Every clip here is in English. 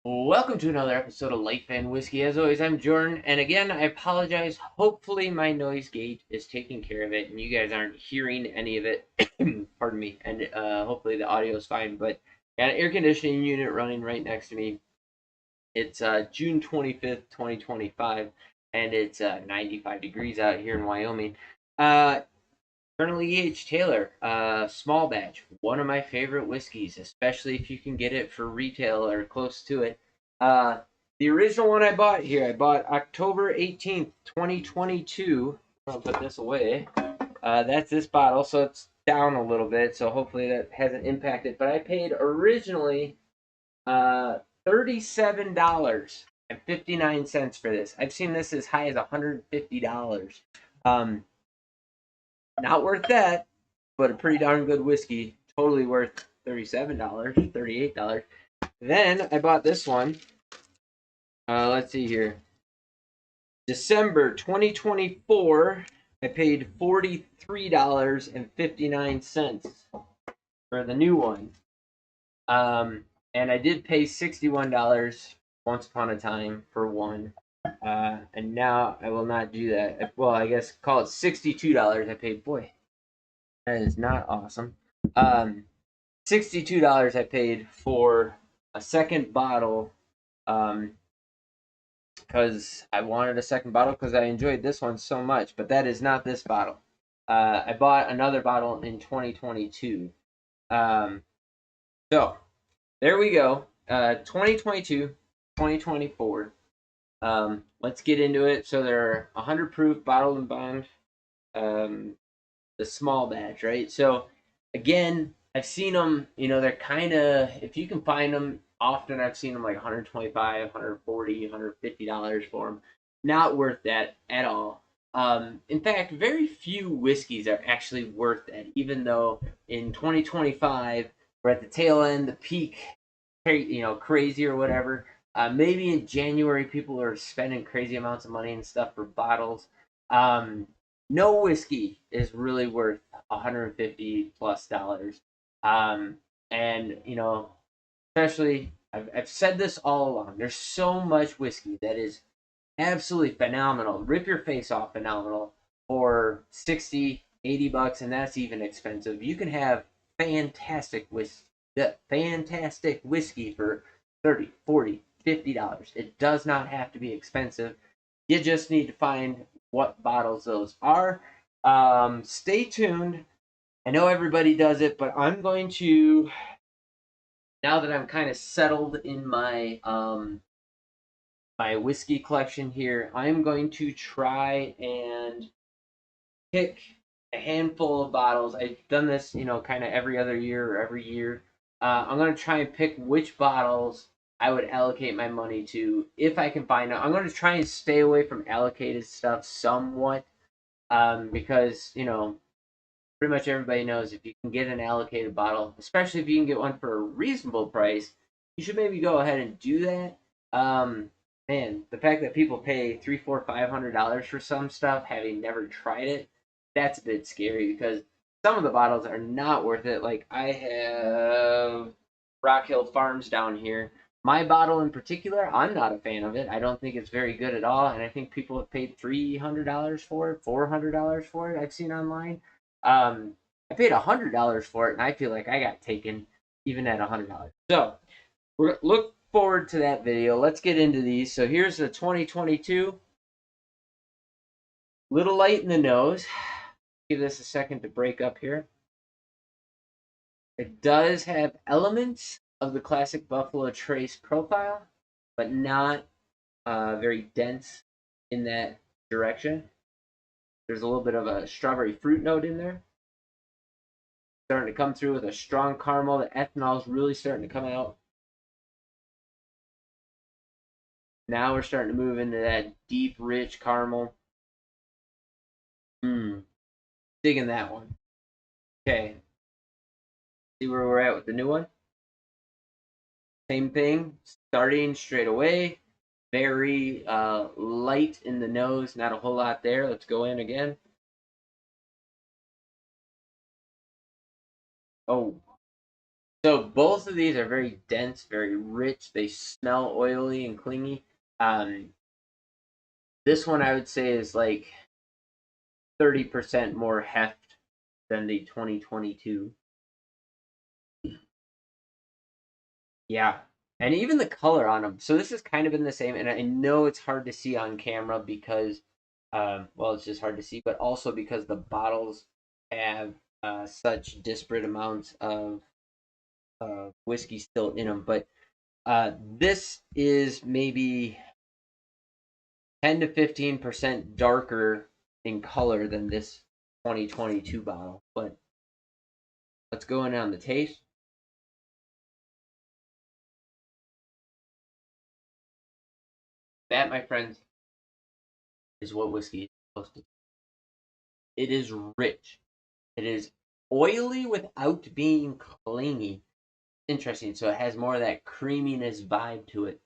Welcome to another episode of Life and Whiskey. As always, I'm Jordan, and again, I apologize. Hopefully, my noise gate is taking care of it, and you guys aren't hearing any of it. Pardon me, and hopefully the audio is fine. But got an air conditioning unit running right next to me. It's June 25th, 2025, and it's 95 degrees out here in Wyoming. Colonel E.H. Taylor, small batch, one of my favorite whiskeys, especially if you can get it for retail or close to it. Uh, the original one I bought here, I bought October 18th, 2022. I'll put this away. That's this bottle, so it's down a little bit, so hopefully that hasn't impacted. But I paid originally $37.59 for this. I've seen this as high as $150. Not worth that, but a pretty darn good whiskey. Totally worth $37, $38. Then I bought this one. Let's see here. December 2024, I paid $43.59 for the new one. And I did pay $61 once upon a time for one. And now I will not do that. Well, I guess call it $62 I paid. Boy, that is not awesome. $62 I paid for a second bottle because I wanted a second bottle because I enjoyed this one so much, but that is not this bottle. I bought another bottle in 2022. So there we go. 2022, 2024. Let's get into it. So they're 100 proof, bottled and bond. The small batch, right? So again, I've seen them, they're kind of, if you can find them, often I've seen them like 125, 140, $150 for them. Not worth that at all. In fact, very few whiskeys are actually worth that, even though in 2025, we're at the tail end, the peak, crazy or whatever. Maybe in January, people are spending crazy amounts of money and stuff for bottles. No whiskey is really worth $150 plus. And especially I've said this all along. There's so much whiskey that is absolutely phenomenal, rip your face off phenomenal for 60, $80, and that's even expensive. You can have fantastic whiskey for 30, 40, $50. It does not have to be expensive. You just need to find what bottles those are. Stay tuned. I know everybody does it, but I'm going to, now that I'm kind of settled in my my whiskey collection here, I'm going to try and pick a handful of bottles. I've done this, kind of every other year or every year. I'm going to try and pick which bottles I would allocate my money to if I can find out. I'm going to try and stay away from allocated stuff somewhat because, pretty much everybody knows if you can get an allocated bottle, especially if you can get one for a reasonable price, you should maybe go ahead and do that. Man, the fact that people pay $300, $400, $500 for some stuff, having never tried it, that's a bit scary because some of the bottles are not worth it. Like I have Rock Hill Farms down here. My bottle in particular, I'm not a fan of it. I don't think it's very good at all, and I think people have paid $300 for it, $400 for it. I've seen online. I paid $100 for it, and I feel like I got taken even at $100. So we're look forward to that video. Let's get into these. So here's the 2022. Little light in the nose. Give this a second to break up here. It does have elements of the classic Buffalo Trace profile, but not very dense in that direction. There's a little bit of a strawberry fruit note in there. Starting to come through with a strong caramel. The ethanol is really starting to come out. Now we're starting to move into that deep, rich caramel. Digging that one. Okay. See where we're at with the new one? Same thing. Starting straight away. Very light in the nose. Not a whole lot there. Let's go in again. Oh. So both of these are very dense, very rich. They smell oily and clingy. This one I would say is like 30% more heft than the 2022. Yeah. And even the color on them. So this is kind of in the same, and I know it's hard to see on camera because, well, it's just hard to see, but also because the bottles have such disparate amounts of whiskey still in them. But this is maybe 10 to 15% darker in color than this 2022 bottle. But let's go in on the taste. That, my friends, is what whiskey is supposed to be. It is rich. It is oily without being clingy. Interesting. So it has more of that creaminess vibe to it.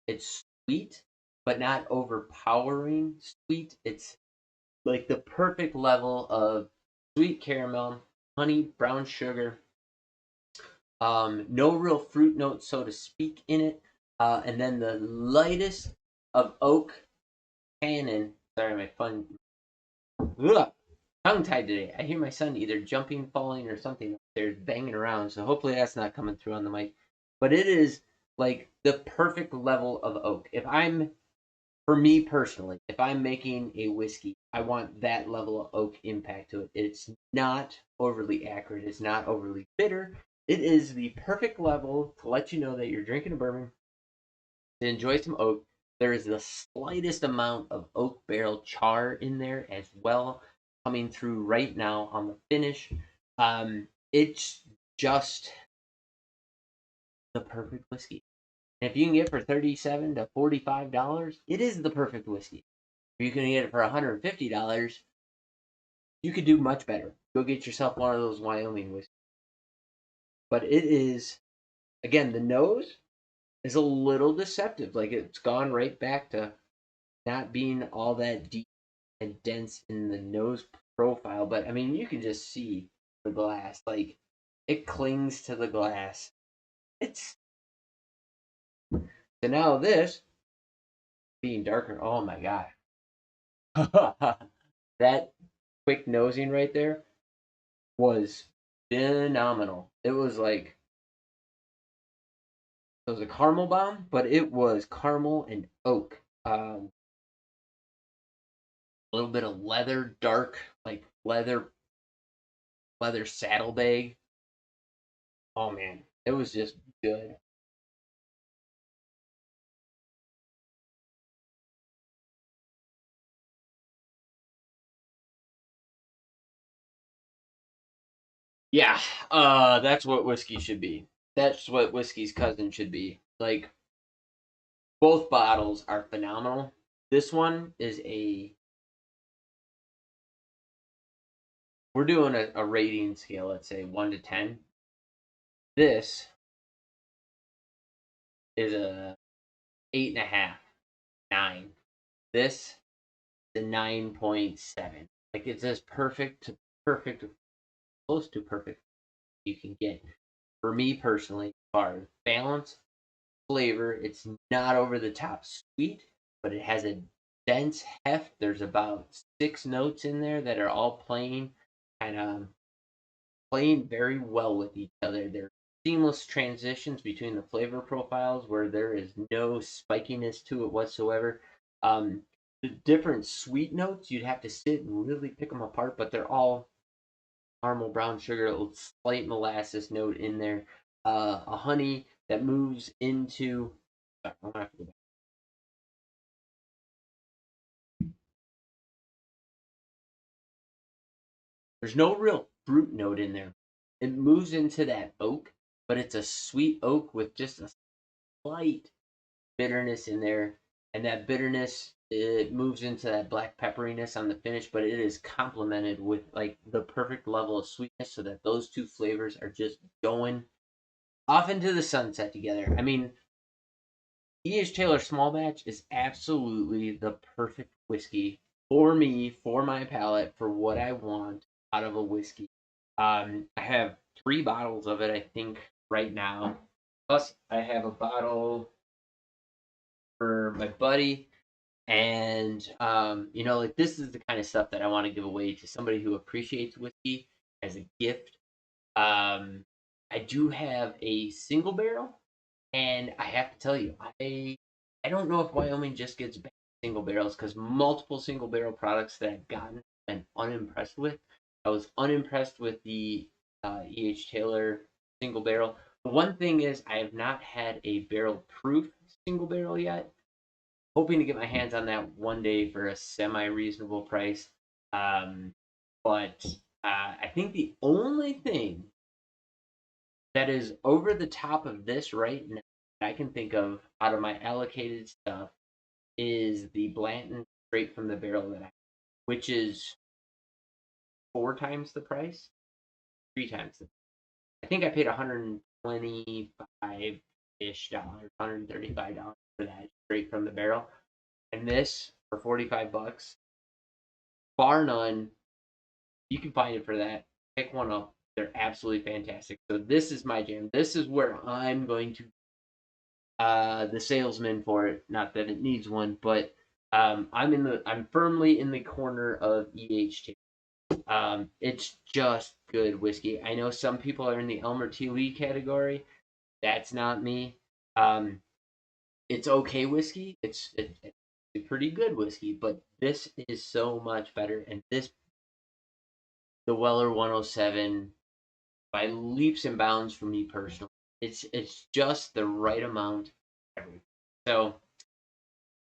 It's sweet, but not overpowering sweet. It's like the perfect level of sweet caramel, honey, brown sugar, no real fruit notes, so to speak, in it. And then the lightest of oak tannin. Sorry, my fun. Ugh, tongue tied today. I hear my son either jumping, falling, or something upstairs banging around. So hopefully that's not coming through on the mic. But it is like the perfect level of oak. For me personally, if I'm making a whiskey, I want that level of oak impact to it. It's not overly acrid. It's not overly bitter. It is the perfect level to let you know that you're drinking a bourbon, to enjoy some oak. There is the slightest amount of oak barrel char in there as well, coming through right now on the finish. It's just the perfect whiskey. And if you can get it for $37 to $45, it is the perfect whiskey. If you can get it for $150, you could do much better. Go get yourself one of those Wyoming whiskeys. But it is, again, the nose is a little deceptive. Like it's gone right back to not being all that deep and dense in the nose profile. But I mean, you can just see the glass. Like it clings to the glass. It's so now this being darker. Oh my god, that quick nosing right there was phenomenal. It was like it was a caramel bomb, but it was caramel and oak. A little bit of leather, dark like leather saddlebag. Oh man, it was just good. Yeah, that's what whiskey should be. That's what whiskey's cousin should be. Like both bottles are phenomenal. This one is a we're doing a rating scale, let's say 1 to 10. This is a 8.5, 9. This is a 9.7. Like it's as perfect, close to perfect you can get. For me personally, as far as balance, flavor, it's not over the top sweet, but it has a dense heft. There's about 6 notes in there that are all kind of playing very well with each other. They're seamless transitions between the flavor profiles where there is no spikiness to it whatsoever. The different sweet notes, you'd have to sit and really pick them apart, but they're all caramel, brown sugar, a slight molasses note in there, a honey that moves into. I'm gonna have to go back. There's no real fruit note in there. It moves into that oak, but it's a sweet oak with just a slight bitterness in there, and that bitterness it moves into that black pepperiness on the finish, but it is complemented with like the perfect level of sweetness, so that those two flavors are just going off into the sunset together. I mean, E.H. Taylor Small Batch is absolutely the perfect whiskey for me, for my palate, for what I want out of a whiskey. I have 3 bottles of it, I think, right now. Plus, I have a bottle for my buddy. And like this is the kind of stuff that I want to give away to somebody who appreciates whiskey as a gift. I do have a single barrel, and I have to tell you, I don't know if Wyoming just gets back single barrels because multiple single barrel products that I've gotten and unimpressed with. I was unimpressed with the E.H. Taylor single barrel. The one thing is I have not had a barrel proof single barrel yet. Hoping to get my hands on that one day for a semi reasonable price. Um, but I think the only thing that is over the top of this right now that I can think of out of my allocated stuff is the Blanton straight from the barrel that I have, which is 4 times the price, 3 times the price. I think I paid $125-ish, $135 for that straight from the barrel. And this for $45, bar none, you can find it for that. Pick one up. They're absolutely fantastic. So this is my jam. This is where I'm going to the salesman for it. Not that it needs one, but I'm firmly in the corner of EHT. It's just good whiskey. I know some people are in the Elmer T. Lee category. That's not me. It's okay whiskey. It's pretty good whiskey, but this is so much better. And the Weller 107 by leaps and bounds for me personally. It's just the right amount. So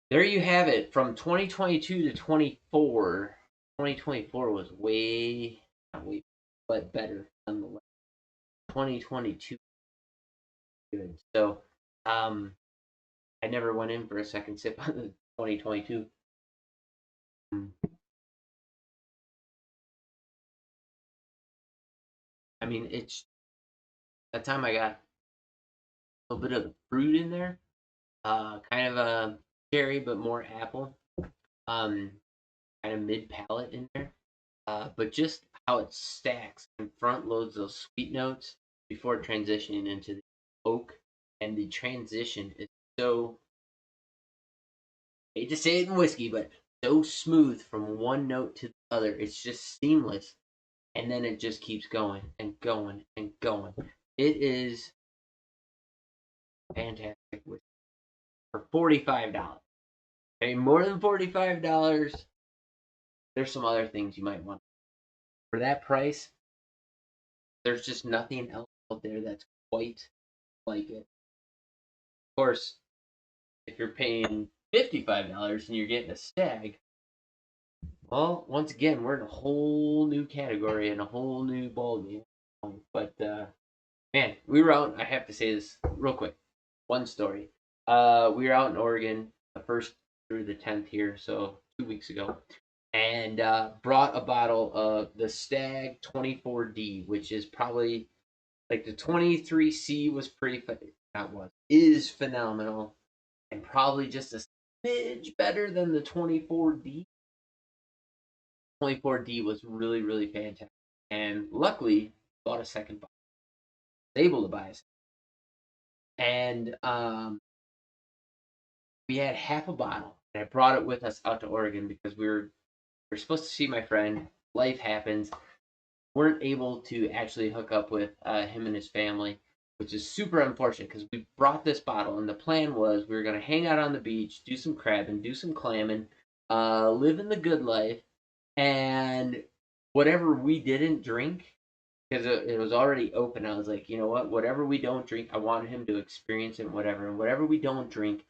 there you have it. From 2022 to 24, 2024 was not way, but better nonetheless. 2022 good. So I never went in for a second sip on the 2022. I mean, it's that time I got a little bit of the fruit in there, kind of a cherry, but more apple. Um, Kind of mid palate in there. But just how it stacks and front loads those sweet notes before transitioning into the oak, and the transition is so, I hate to say it in whiskey, but so smooth from one note to the other. It's just seamless, and then it just keeps going and going and going. It is fantastic whiskey for $45. Pay more than $45. There's some other things you might want for that price. There's just nothing else out there that's quite like it. Of course, if you're paying $55 and you're getting a stag, well, once again, we're in a whole new category and a whole new ballgame. But man, we were out. I have to say this real quick. One story. We were out in Oregon, the first through the 10th here, so 2 weeks ago, and brought a bottle of the Stag 24D, which is probably like the 23C was pretty. That is phenomenal, and probably just a smidge better than the 24D. 24D was really, really fantastic. And luckily, bought a second bottle. Able to buy a second. And we had half a bottle. And I brought it with us out to Oregon because we were supposed to see my friend. Life happens. Weren't able to actually hook up with him and his family, which is super unfortunate because we brought this bottle and the plan was we were going to hang out on the beach, do some crabbing, do some clamming, living the good life, and whatever we didn't drink, because it was already open, I was like, you know what, whatever we don't drink, I wanted him to experience it, whatever, and whatever we don't drink,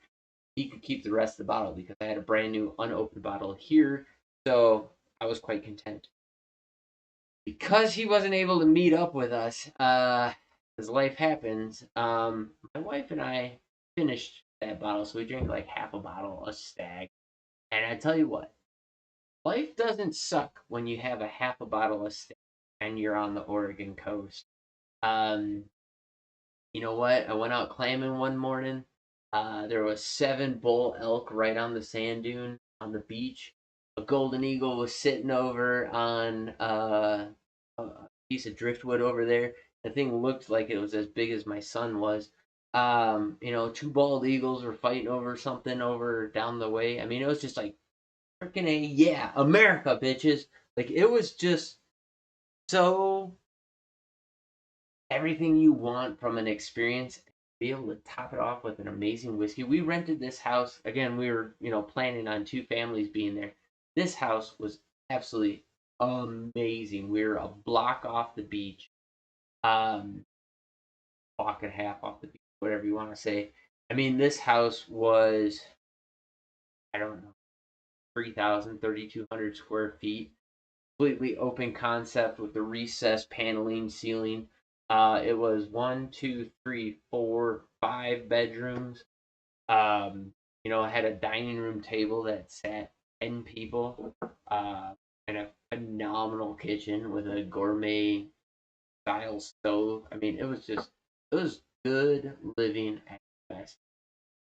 he could keep the rest of the bottle because I had a brand new unopened bottle here, so I was quite content. Because he wasn't able to meet up with us, as life happens, my wife and I finished that bottle, so we drank like half a bottle of Stag. And I tell you what, life doesn't suck when you have a half a bottle of Stag and you're on the Oregon coast. Um, you know what? I went out clamming one morning. There was 7 bull elk right on the sand dune on the beach. A golden eagle was sitting over on a piece of driftwood over there, The thing looked like it was as big as my son was. You know, two bald eagles were fighting over something over down the way. I mean, it was just like freaking a yeah, America, bitches. Like it was just so everything you want from an experience. Be able to top it off with an amazing whiskey. We rented this house again. We were, you know, planning on two families being there. This house was absolutely amazing. We were a block off the beach, block and a half off the beach, whatever you want to say. I mean, this house was, I don't know, 3,000, 3,200 square feet, completely open concept with the recessed paneling ceiling. It was one, two, three, four, five bedrooms. You know, I had a dining room table that sat 10 people, and a phenomenal kitchen with a gourmet style stove. I mean, it was good living at best.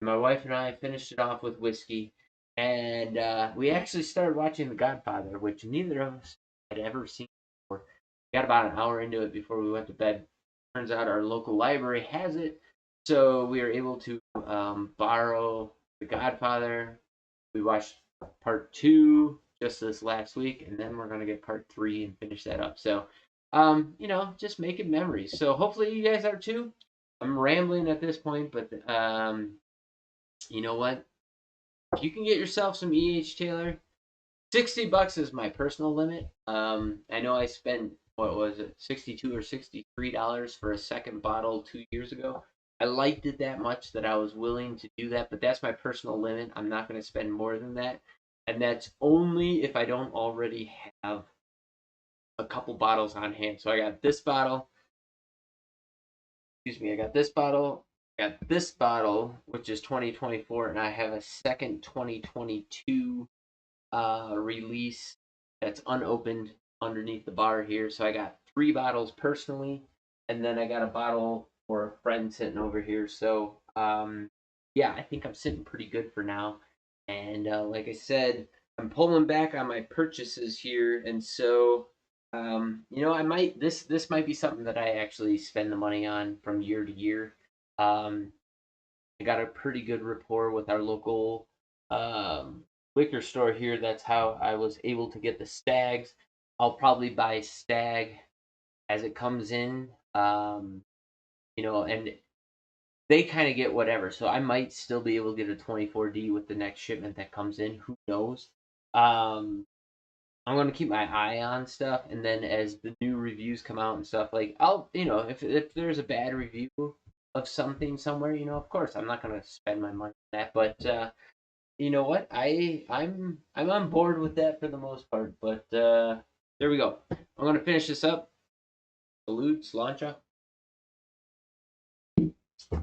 My wife and I finished it off with whiskey, and we actually started watching The Godfather, which neither of us had ever seen before. We got about an hour into it before we went to bed. Turns out our local library has it, so we were able to borrow The Godfather. We watched part two just this last week, and then we're gonna get part three and finish that up. So, you know, just making memories. So hopefully you guys are too. I'm rambling at this point, but you know what? If you can get yourself some Taylor, $60 is my personal limit. I know I spent what was it, $62 or $63 for a second bottle 2 years ago. I liked it that much that I was willing to do that, but that's my personal limit. I'm not going to spend more than that, and that's only if I don't already have a couple bottles on hand. So I got this bottle. Excuse me. I got this bottle. I got this bottle, which is 2024, and I have a second 2022 release that's unopened underneath the bar here. So I got three bottles personally, and then I got a bottle for a friend sitting over here. So yeah, I think I'm sitting pretty good for now. And like I said, I'm pulling back on my purchases here, and so you know, I might this might be something that I actually spend the money on from year to year. Um, I got a pretty good rapport with our local liquor store here. That's how I was able to get the Stags. I'll probably buy Stag as it comes in, you know, and they kind of get whatever. So I might still be able to get a 24D with the next shipment that comes in. Who knows? Um, I'm gonna keep my eye on stuff, and then as the new reviews come out and stuff, like I'll, you know, if there's a bad review of something somewhere, you know, of course I'm not gonna spend my money on that. But you know what? I'm on board with that for the most part. But there we go. I'm gonna finish this up. Salute, slancha,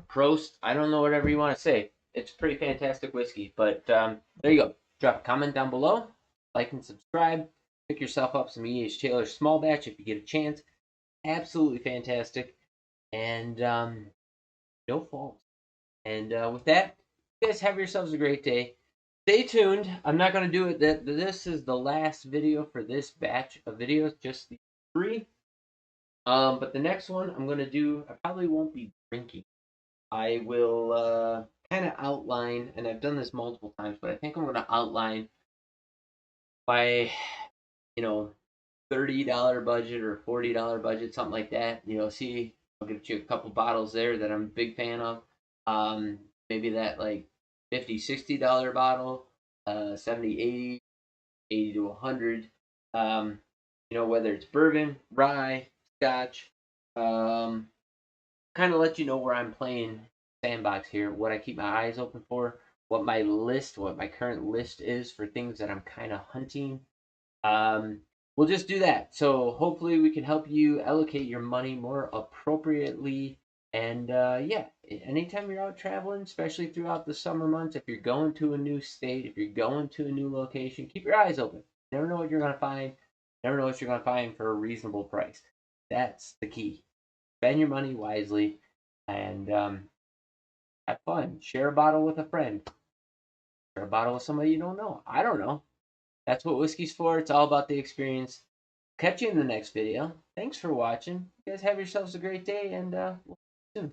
prost. I don't know whatever you want to say. It's pretty fantastic whiskey. But there you go. Drop a comment down below. Like and subscribe. Pick yourself up some Taylor small batch if you get a chance. Absolutely fantastic. And no fault. And with that, you guys have yourselves a great day. Stay tuned. I'm not going to do it. This is the last video for this batch of videos, just the three. But the next one I'm going to do, I probably won't be drinking. I will kind of outline, and I've done this multiple times, but I think I'm going to outline my, you know, $30 budget or $40 budget, something like that. You know, see, I'll get you a couple bottles there that I'm a big fan of. Maybe that like $50, $60 bottle, 70, 80 to 100. You know, whether it's bourbon, rye, scotch, kind of let you know where I'm playing sandbox here, what I keep my eyes open for, what my current list is for things that I'm kind of hunting. We'll just do that. So hopefully we can help you allocate your money more appropriately. And yeah, anytime you're out traveling, especially throughout the summer months, if you're going to a new state, if you're going to a new location, keep your eyes open. Never know what you're going to find. Never know what you're going to find for a reasonable price. That's the key. Spend your money wisely and have fun. Share a bottle with a friend. Share a bottle with somebody you don't know. I don't know. That's what whiskey's for. It's all about the experience. Catch you in the next video. Thanks for watching. You guys have yourselves a great day, and we'll see you soon.